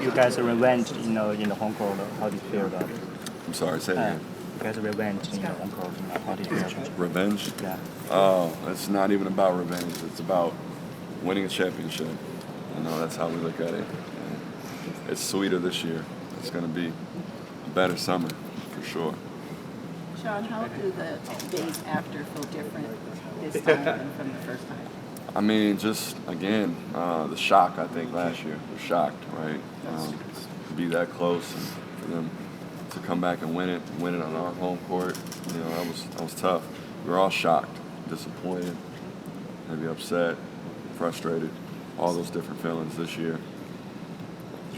You guys revenge, in the home court. How do you feel about it? I'm sorry, say it again. You guys revenge in the home court. How do you feel? Revenge? Yeah. Oh, it's not even about revenge. It's about winning a championship. That's how we look at it. And it's sweeter this year. It's going to be a better summer, for sure. Shaun, how do the days after feel different this time than from the first time? I mean, just, again, the shock, I think, last year. We're shocked, right? To be that close and for them to come back and win it on our home court, that was tough. We were all shocked, disappointed, maybe upset, frustrated, all those different feelings this year.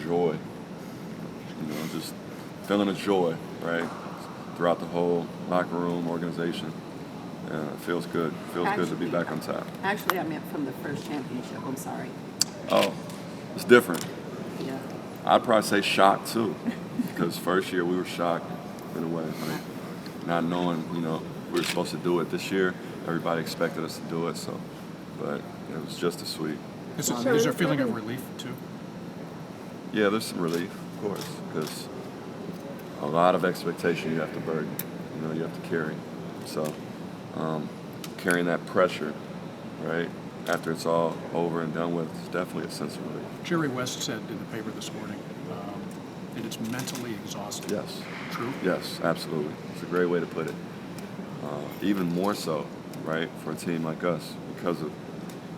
Joy, just feeling of joy, right? Throughout the whole locker room, organization. It feels good. Feels good to be back on top. Actually, I meant from the first championship. I'm sorry. Oh, it's different. Yeah. I'd probably say shocked too, because first year we were shocked in a way, right? Not knowing, we were supposed to do it this year. Everybody expected us to do it, but it was just as sweet. Is there a feeling of relief too? Yeah, there's some relief, of course, because a lot of expectation you have to burden, you have to carry. So carrying that pressure, right, after it's all over and done with, is definitely a sense of relief. Jerry West said in the paper this morning that it's mentally exhausting. Yes. True? Yes, absolutely. It's a great way to put it. Even more so, right, for a team like us, because of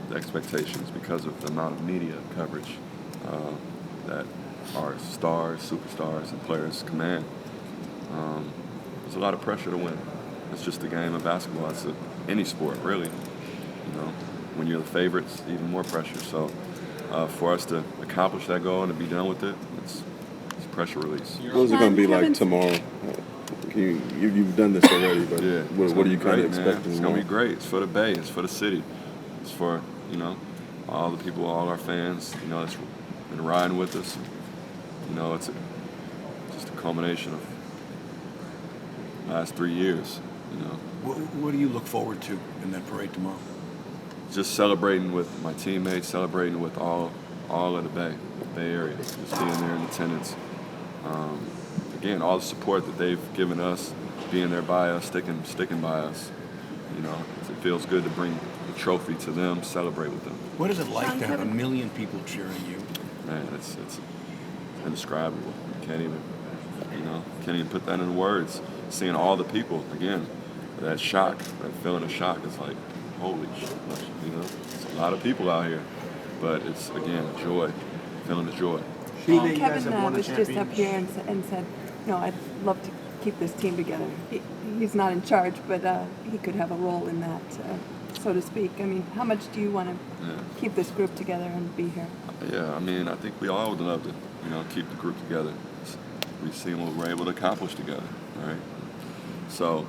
the expectations, because of the amount of media coverage that our stars, superstars, and players command. There's a lot of pressure to win. It's just a game of basketball. It's any sport, really. When you're the favorites, even more pressure. So for us to accomplish that goal and to be done with it, it's pressure release. What's it going to be like tomorrow? You've done this already, but yeah, what are you kind of expecting? It's going to be great. It's for the Bay. It's for the city. It's for, all the people, all our fans, that's been riding with us. It's just a culmination of the last 3 years, What do you look forward to in that parade tomorrow? Just celebrating with my teammates, celebrating with all of the Bay Area, just being there in attendance. Again, all the support that they've given us, being there by us, sticking by us. It feels good to bring the trophy to them, celebrate with them. What is it like to have 1 million people cheering you? Man, it's indescribable. You can't even put that in words. Seeing all the people, again, that shock, that feeling of shock, it's like, holy shit, it's a lot of people out here. But it's, again, joy, feeling the joy. Kevin was just up here and said, I'd love to keep this team together. He's not in charge, but he could have a role in that, so to speak. I mean, how much do you want to keep this group together and be here? Yeah, I think we all would love to, keep the group together. We've seen what we're able to accomplish together, right? So,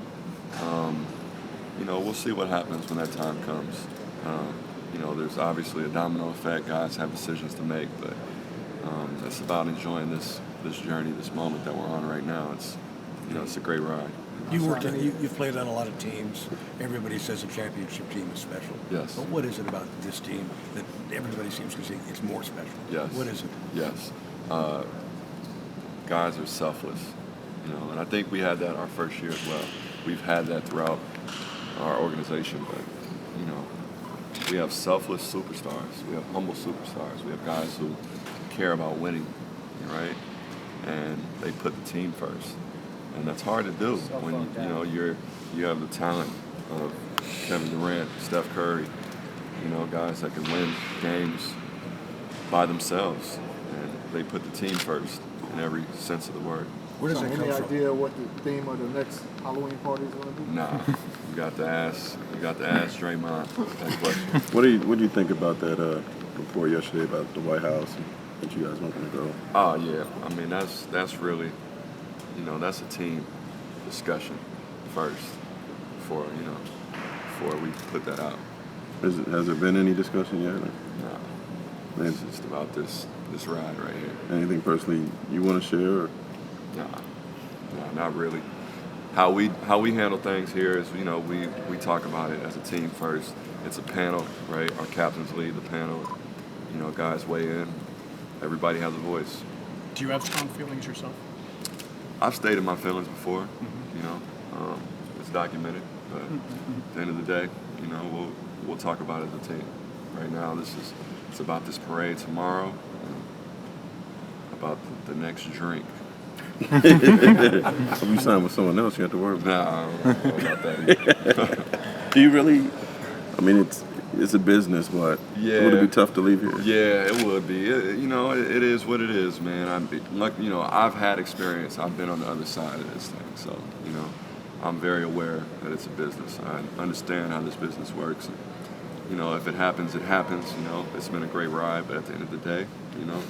we'll see what happens when that time comes. There's obviously a domino effect. Guys have decisions to make, but it's about enjoying this journey, this moment that we're on right now. It's a great ride. You've played on a lot of teams. Everybody says a championship team is special. Yes. But what is it about this team that everybody seems to say it's more special? Yes. What is it? Yes. Guys are selfless, and I think we had that our first year as well. We've had that throughout our organization, but, we have selfless superstars. We have humble superstars. We have guys who care about winning, right? And they put the team first. And that's hard to do when, you have the talent of Kevin Durant, Steph Curry, guys that can win games by themselves. And they put the team first in every sense of the word. Where does that come from? Any idea what the theme of the next Halloween party is going to be? Nah, you got to ask Draymond that question. What do you think about that report yesterday about the White House and that you guys weren't going to go? Oh yeah, that's really, that's a team discussion first before we put that out. Has there been any discussion yet? Nah, it's just about this ride right here. Anything personally you want to share? Or? Nah, not really. How we handle things here is, we talk about it as a team first. It's a panel, right? Our captains lead the panel. Guys weigh in. Everybody has a voice. Do you have strong feelings yourself? I've stated my feelings before, you know. It's documented, but at the end of the day, you know, we'll talk about it as a team. Right now, it's about this parade tomorrow, and about the next drink. If you sign with someone else, you have to worry about Nah, I don't know about that either. it. Do you really? I mean, it's a business, but Yeah. would it be tough to leave here? Yeah, it would be. You know, it is what it is, man. You know, I've had experience. I've been on the other side of this thing, so you know, I'm very aware that it's a business. I understand how this business works. And, you know, if it happens, it happens. You know, it's been a great ride, but at the end of the day, you know,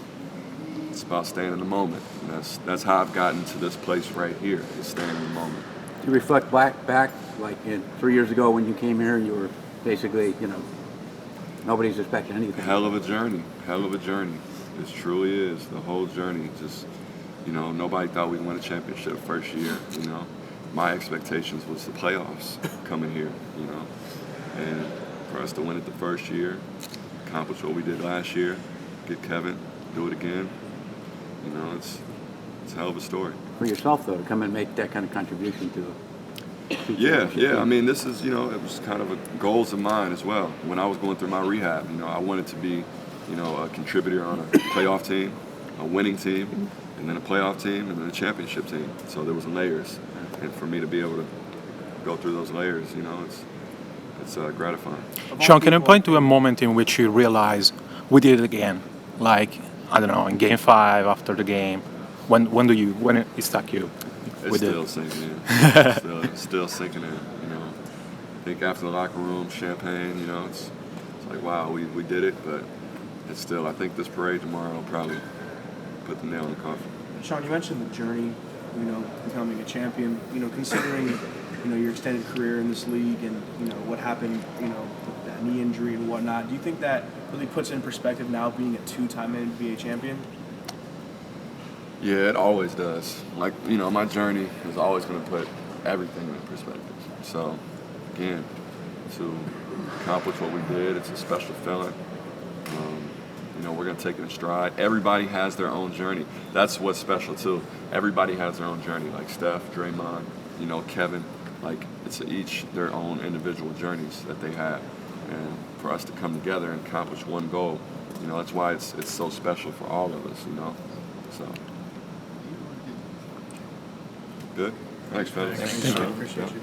it's about staying in the moment. And that's how I've gotten to this place right here. Is staying in the moment. You reflect back like 3 years ago when you came here, you were basically, you know, nobody's expecting anything. Hell of a journey. Hell of a journey. It truly is. The whole journey. Just, you know, nobody thought we'd win a championship first year, you know. My expectations was the playoffs coming here, you know. And for us to win it the first year, accomplish what we did last year, get Kevin, do it again, you know, it's a hell of a story. For yourself, though, to come and make that kind of contribution to Yeah. I mean, this is, you know, it was kind of a goals of mine as well. When I was going through my rehab, you know, I wanted to be, you know, a contributor on a playoff team, a winning team, and then a playoff team, and then a championship team. So there was layers, and for me to be able to go through those layers, you know, it's gratifying. Sean, can you point to a moment in which you realize we did it again? Like, I don't know, in Game 5, after the game, when it struck you? It's still sinking in. still sinking in, you know. I think after the locker room, champagne, you know, it's like, wow, we did it, but it's still, I think this parade tomorrow will probably put the nail in the coffin. Sean, you mentioned the journey, you know, becoming a champion, you know, considering, you know, your extended career in this league and, you know, what happened, you know, with that knee injury and whatnot. Do you think that really puts in perspective now being a two-time NBA champion? Yeah, it always does. Like, you know, my journey is always going to put everything in perspective. So, again, to accomplish what we did, it's a special feeling. You know, we're going to take it in stride. Everybody has their own journey. That's what's special, too. Everybody has their own journey, like Steph, Draymond, you know, Kevin. Like, it's each their own individual journeys that they have. And for us to come together and accomplish one goal, you know, that's why it's so special for all of us, you know. So, good. Thanks, fellas. Appreciate you.